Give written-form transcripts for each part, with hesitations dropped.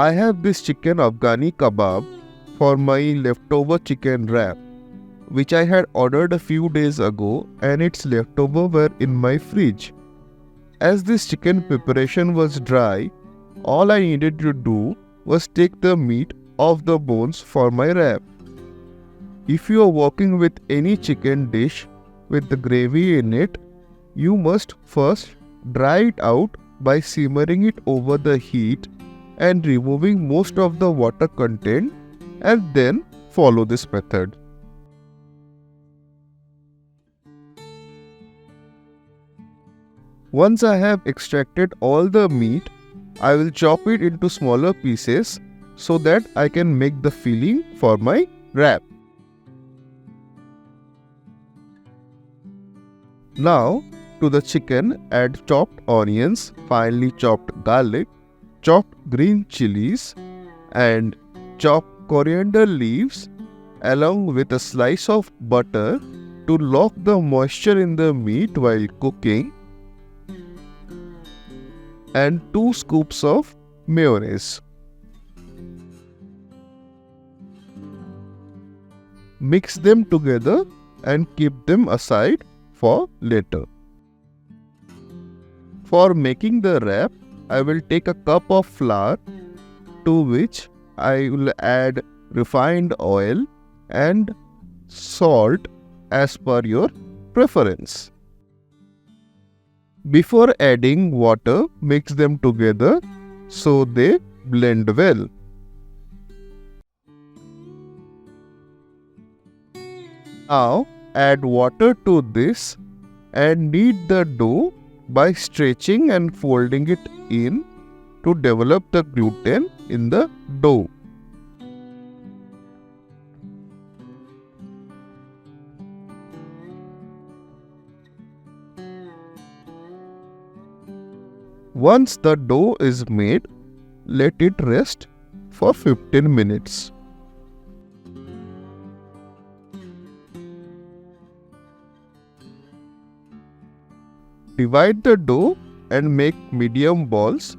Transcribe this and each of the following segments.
I have this chicken Afghani kebab for my leftover chicken wrap, which I had ordered a few days ago, and its leftover were in my fridge. As this chicken preparation was dry, all I needed to do was take the meat off the bones for my wrap. If you are working with any chicken dish with the gravy in it, you must first dry it out by simmering it over the heat and removing most of the water content, and then follow this method. Once I have extracted all the meat, I will chop it into smaller pieces so that I can make the filling for my wrap. Now, to the chicken add chopped onions, finely chopped garlic, chopped green chilies, and chopped coriander leaves, along with a slice of butter to lock the moisture in the meat while cooking, and 2 scoops of mayonnaise. Mix them together and keep them aside for later. For making the wrap, I will take a cup of flour, to which I will add refined oil and salt as per your preference. Before adding water, mix them together so they blend well. Now add water to this and knead the dough by stretching and folding it in to develop the gluten in the dough. Once the dough is made, let it rest for 15 minutes. Divide the dough and make medium balls.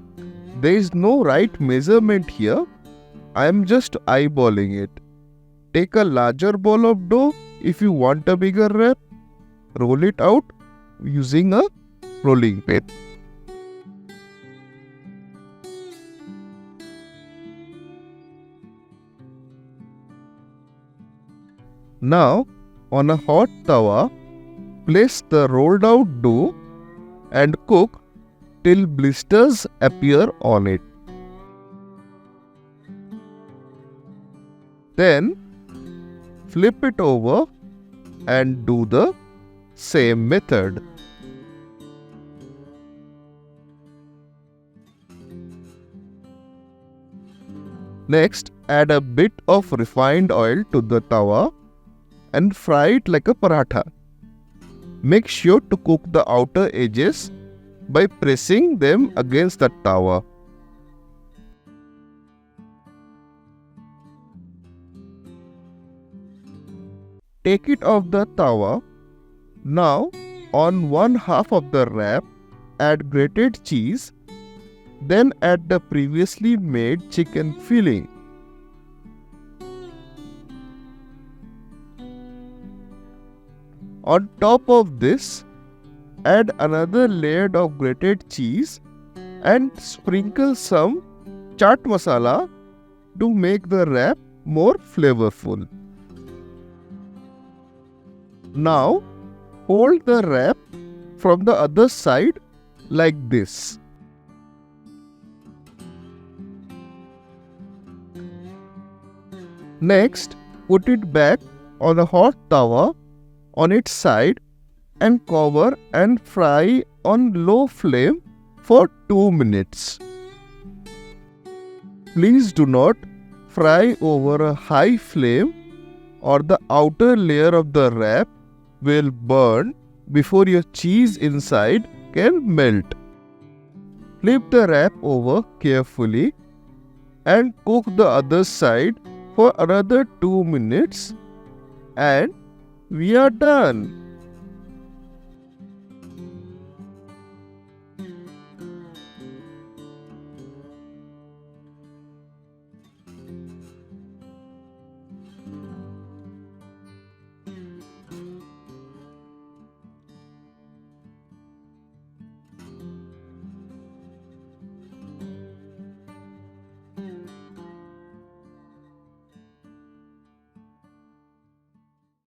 There is no right measurement here. I am just eyeballing it. Take a larger ball of dough if you want a bigger wrap. Roll it out using a rolling pin. Now, on a hot tawa, place the rolled out dough and cook till blisters appear on it. Then flip it over and do the same method. Next, add a bit of refined oil to the tawa and fry it like a paratha. Make sure to cook the outer edges by pressing them against the tawa. Take it off the tawa. Now, on one half of the wrap, add grated cheese. Then add the previously made chicken filling. On top of this, add another layer of grated cheese and sprinkle some chaat masala to make the wrap more flavorful. Now, hold the wrap from the other side like this. Next, put it back on a hot tawa on its side and cover and fry on low flame for 2 minutes. Please do not fry over a high flame or the outer layer of the wrap will burn before your cheese inside can melt. Flip the wrap over carefully and cook the other side for another 2 minutes and we are done.